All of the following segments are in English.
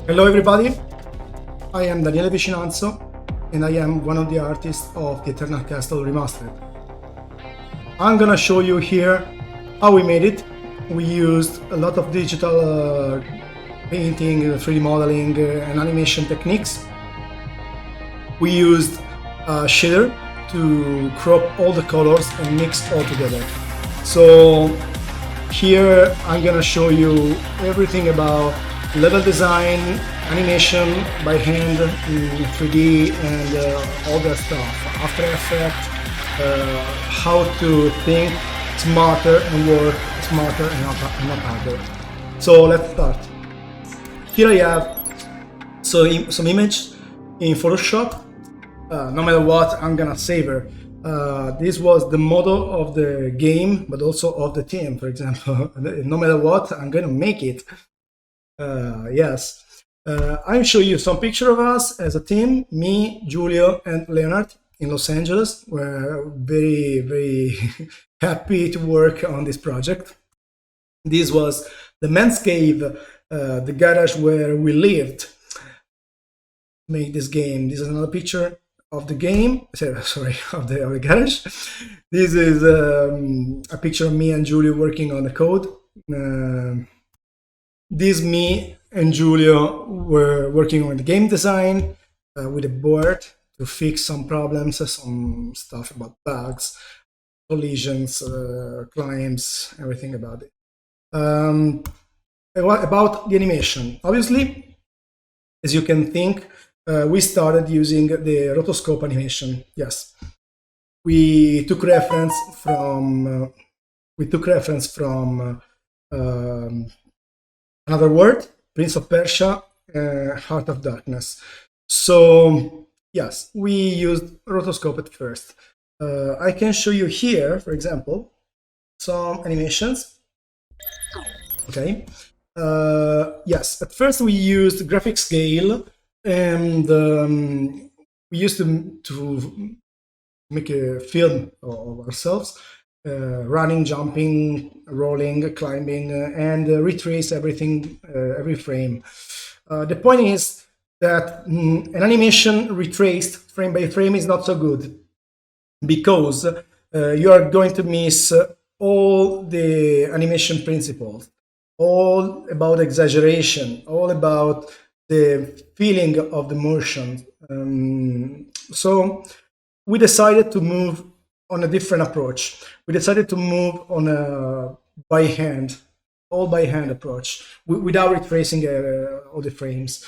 Hello everybody, I am Daniele Vicinanzo and I am one of the artists of the Eternal Castle Remastered. I'm gonna show you here how we made it. We used a lot of digital painting, 3D modeling and animation techniques. We used a shader to crop all the colors and mix all together. So here I'm gonna show you everything about level design, animation by hand in 3D and all that stuff, After Effects, how to think smarter and work smarter and not harder. So let's start. Here I have some image in Photoshop. No matter what, I'm gonna savor. This was the model of the game, but also of the team, for example. No matter what, I'm gonna make it. Yes. I'll show you some picture of us as a team, me, Giulio, and Leonard in Los Angeles. We're very, very happy to work on this project. This was the men's cave, the garage where we lived. Make this game. This is another picture of the game. Sorry, of the garage. This is a picture of me and Giulio working on the code. This me and Giulio were working on the game design with a board to fix some problems, some stuff about bugs, collisions, climbs, everything about it. About the animation, obviously, as you can think, we started using the rotoscope animation. Yes, we took reference from another word, Prince of Persia, Heart of Darkness. So yes, we used rotoscope at first. I can show you here, for example, some animations. Okay. Yes, at first we used graphic scale, and we used to make a film of ourselves. Running, jumping, rolling, climbing, and retrace everything, every frame. The point is that an animation retraced frame by frame is not so good, because you are going to miss all the animation principles, all about exaggeration, all about the feeling of the motion. So we decided to move on a different approach. We decided to move on a by hand, all by hand approach, without retracing all the frames,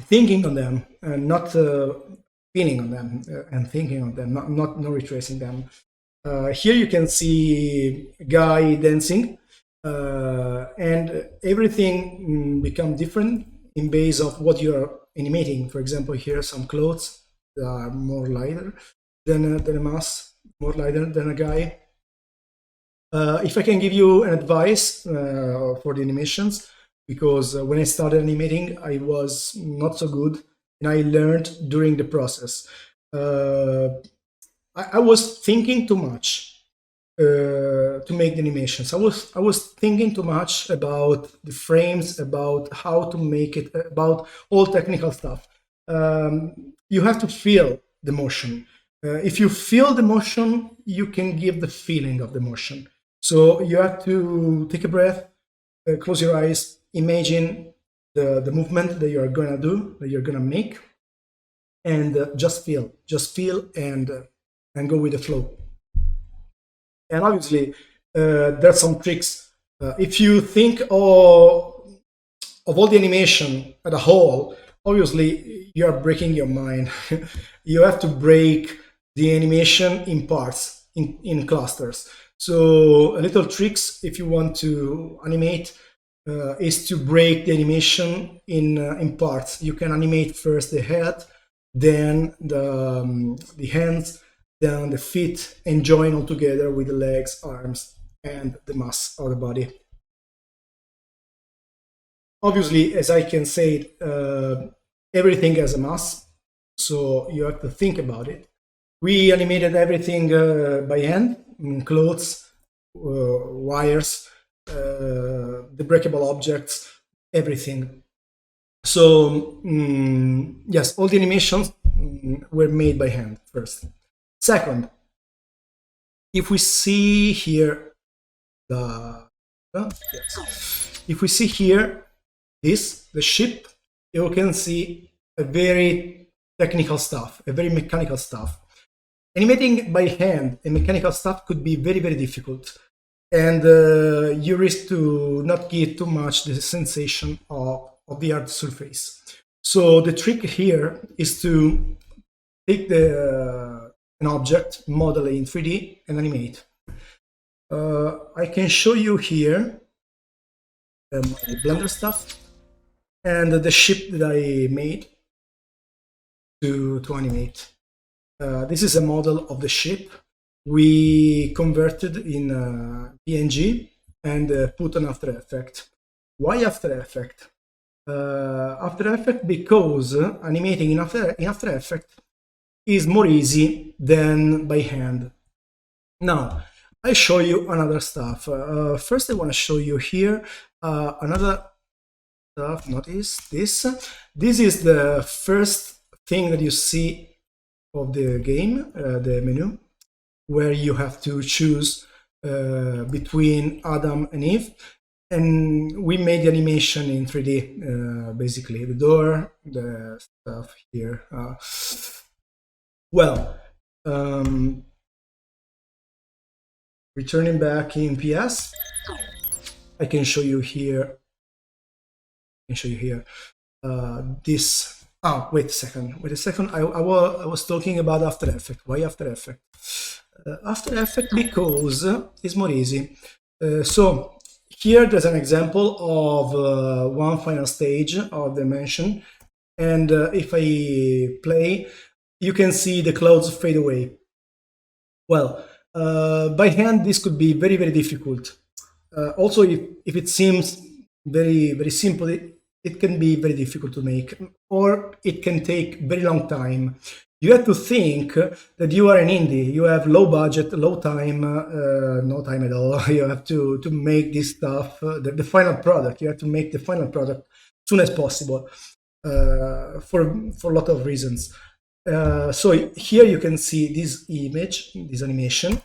thinking on them and not feeling on them, and thinking on them, not retracing them. Here you can see a guy dancing, and everything become different in base of what you are animating. For example, here some clothes that are more lighter than a mouse, more lighter than a guy. If I can give you an advice for the animations, because when I started animating, I was not so good, and I learned during the process. I was thinking too much to make the animations. I was thinking too much about the frames, about how to make it, about all technical stuff. You have to feel the motion. If you feel the motion, you can give the feeling of the motion. So you have to take a breath, close your eyes, imagine the movement that you are gonna do, that you're gonna make, and just feel, and go with the flow. And obviously, there's some tricks. If you think of all the animation as a whole, obviously you are breaking your mind. You have to break the animation in parts, in clusters. So a little tricks, if you want to animate, is to break the animation in parts. You can animate first the head, then the hands, then the feet, and join all together with the legs, arms, and the mass of the body. Obviously, as I can say, everything has a mass, so you have to think about it. We animated everything by hand, clothes, wires, the breakable objects, everything. So yes, all the animations were made by hand first. Second, if we see here if we see here the ship, you can see a very technical stuff, a very mechanical stuff. Animating by hand and mechanical stuff could be very, very difficult, and you risk to not get too much the sensation of the art surface. So the trick here is to take an object, model it in 3D, and animate. I can show you here my Blender stuff and the ship that I made to animate. This is a model of the ship we converted in PNG and put on After Effects. Why After Effects? After Effects because animating in After Effects is more easy than by hand. Now, I show you another stuff. First, I want to show you here another stuff. Notice this. This is the first thing that you see of the game, the menu, where you have to choose between Adam and Eve. And we made the animation in 3D, basically the door, the stuff here. Returning back in PS, I can show you here. This. Oh, wait a second. I was talking about After Effects. Why After Effects? After Effects because it's more easy. So here there's an example of one final stage of Dimension, and if I play, you can see the clouds fade away. Well, by hand this could be very, very difficult. Also, if it seems very, very simple, it can be very difficult to make, or it can take very long time. You have to think that you are an indie, you have low budget, low time, no time at all. You have to make this stuff, the final product. You have to make the final product as soon as possible for a lot of reasons. So here you can see this image, this animation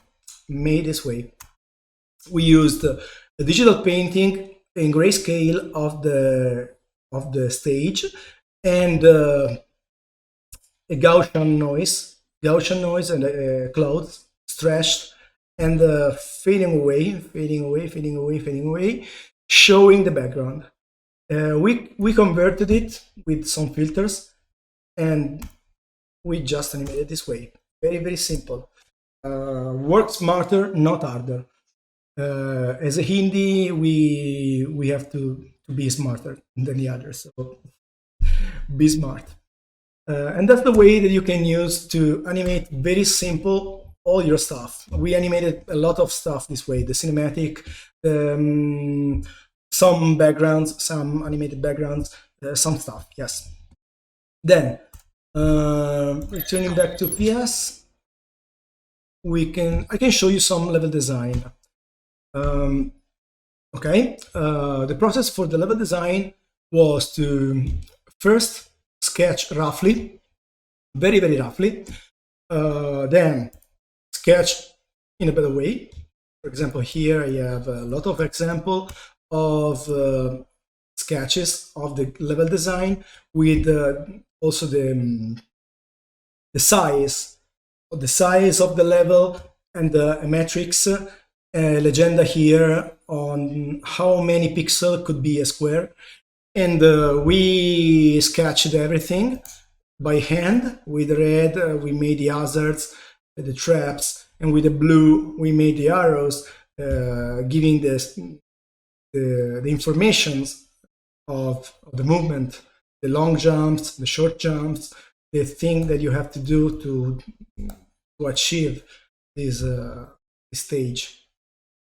made this way. We used the digital painting in grayscale of the stage and a Gaussian noise and clouds stretched and fading away, showing the background. We converted it with some filters and we just animated this way. Very, very simple. Work smarter, not harder. As a Hindi, we have to be smarter than the others. So be smart. And that's the way that you can use to animate very simple all your stuff. We animated a lot of stuff this way, the cinematic, some backgrounds, some animated backgrounds, some stuff, yes. Then, returning back to PS, I can show you some level design. Okay, the process for the level design was to first sketch roughly, very, very roughly, then sketch in a better way. For example, here I have a lot of example of sketches of the level design with also the size of the level and a matrix legenda here on how many pixels could be a square. And we sketched everything by hand. With red, we made the hazards, the traps, and with the blue, we made the arrows, giving the informations of the movement, the long jumps, the short jumps, the thing that you have to do to achieve this stage,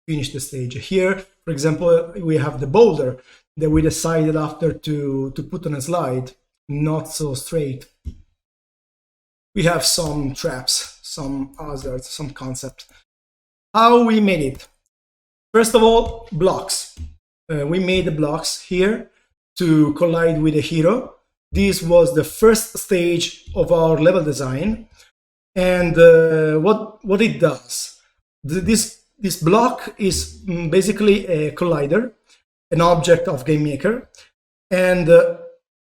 finish the stage. Here, for example, we have the boulder that we decided after to put on a slide, not so straight. We have some traps, some hazards, some concept. How we made it? First of all, blocks. We made the blocks here to collide with a hero. This was the first stage of our level design. And what it does, this block is basically a collider, an object of GameMaker, and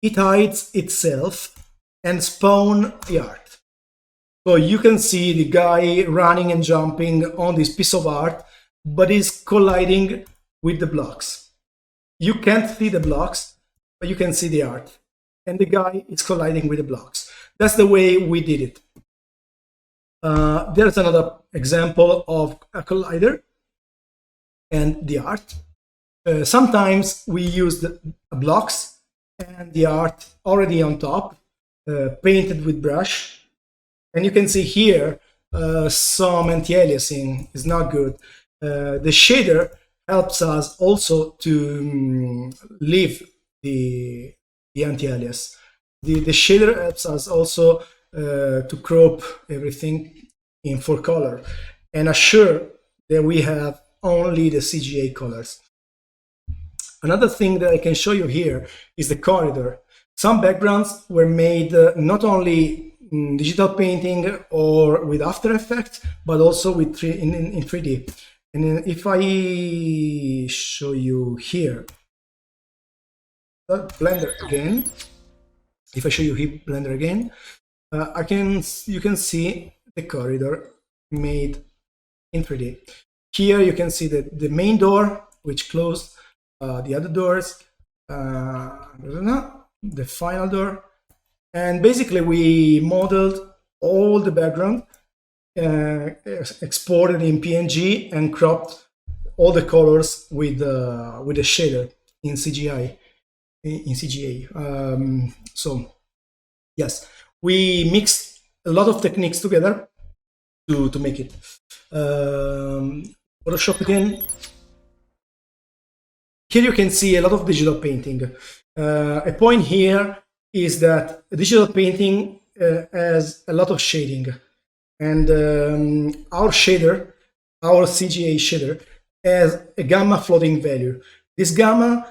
it hides itself and spawn the art. So you can see the guy running and jumping on this piece of art, but is colliding with the blocks. You can't see the blocks, but you can see the art. And the guy is colliding with the blocks. That's the way we did it. There's another example of a collider and the art. Sometimes we use the blocks and the art already on top, painted with brush. And you can see here some anti-aliasing is not good. The shader helps us also to leave the anti-alias. The shader helps us also to crop everything in full color and assure that we have only the CGA colors. Another thing that I can show you here is the corridor. Some backgrounds were made not only in digital painting or with After Effects, but also with in 3D. And if I show you here, Blender again, if I show you here Blender again, you can see the corridor made in 3D. Here you can see the main door, which closed, the other doors, the final door, and basically we modeled all the background, exported in PNG, and cropped all the colors with a shader in CGI. So yes, we mixed a lot of techniques together to make it. Photoshop again. Here you can see a lot of digital painting. A point here is that digital painting has a lot of shading, and our shader, our CGA shader, has a gamma floating value. This gamma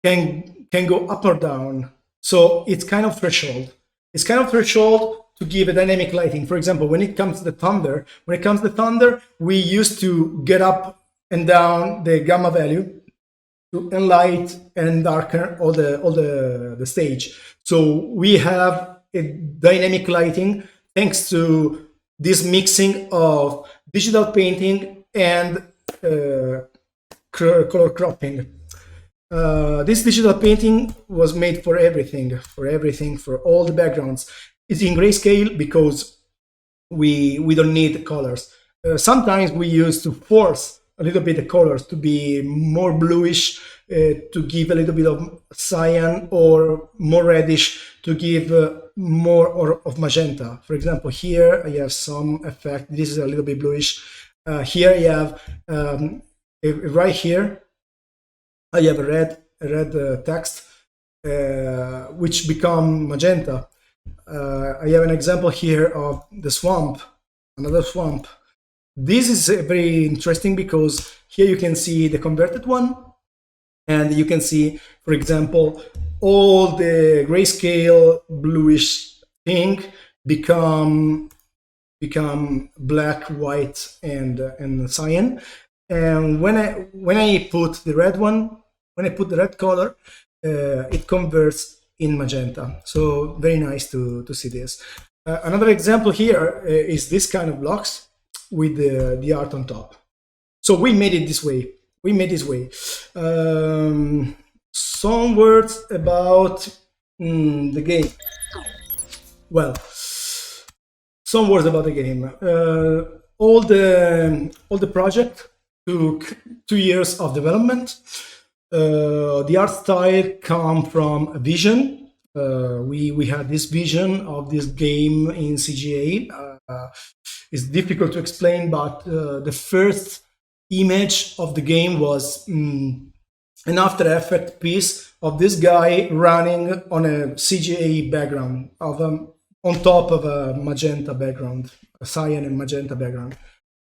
can go up or down, so it's kind of threshold. It's kind of threshold to give a dynamic lighting. For example, when it comes to the thunder, we used to get up and down the gamma value to enlight and darken all the stage. So we have a dynamic lighting thanks to this mixing of digital painting and color cropping. This digital painting was made for everything, for all the backgrounds. It's in grayscale because we don't need the colors. Sometimes we used to force a little bit the colors to be more bluish, to give a little bit of cyan, or more reddish to give more of magenta. For example, here I have some effect. This is a little bit bluish. Here I have right here I have a red text which become magenta. I have an example here of the swamp, another swamp. This is very interesting because here you can see the converted one, and you can see, for example, all the grayscale bluish thing become black, white, and cyan. And when I put the red one, when I put the red color, it converts in magenta. So very nice to see this. Another example here is this kind of blocks with the art on top. So we made it this way. Some words about the game. Well, some words about the game. All the project took 2 years of development. The art style come from a vision. We had this vision of this game in CGA. It's difficult to explain, but the first image of the game was an After Effects piece of this guy running on a CGA background on top of a magenta background, a cyan and magenta background.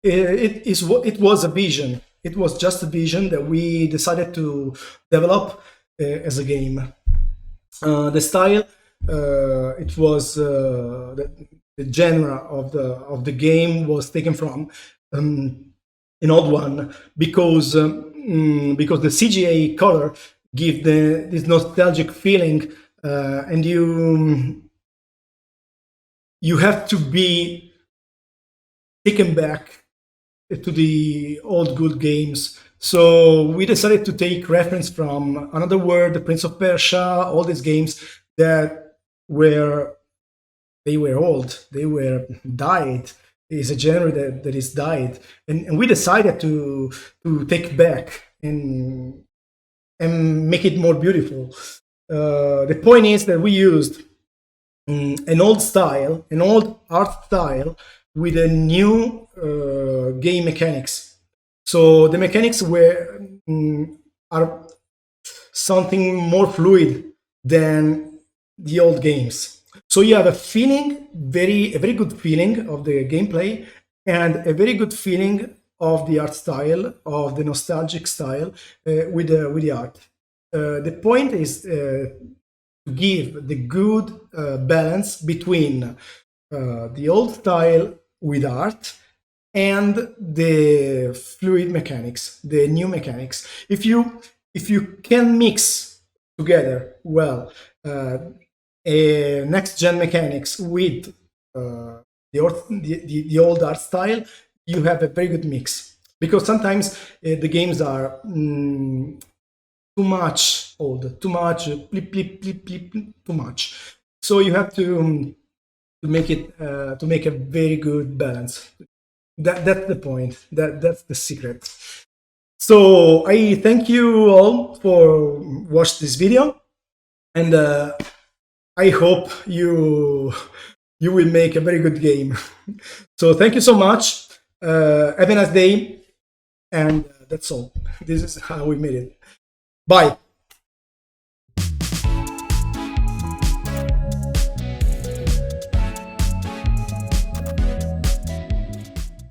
It was a vision. It was just a vision that we decided to develop as a game. The style, it was the genre of the game was taken from an old one because the CGA color give this nostalgic feeling, and you have to be taken back to the old good games. So we decided to take reference from Another World, The Prince of Persia, all these games that were old, they were died. Is a genre that is died, and we decided to take back and make it more beautiful. The point is that we used an old style, an old art style, with a new game mechanics. So the mechanics are something more fluid than the old games. So you have a feeling, a very good feeling of the gameplay, and a very good feeling of the art style, of the nostalgic style with the art. The point is to give the good balance between the old style with art and the fluid mechanics, the new mechanics. If you can mix together well next gen mechanics with the old art style, you have a very good mix. Because sometimes the games are too much old, too much blip, blip, blip, blip, too much. So you have to make it to make a very good balance. That's the point. That's the secret. So I thank you all for watching this video, and I hope you will make a very good game. So thank you so much. Have a nice day, and that's all. This is how we made it. Bye.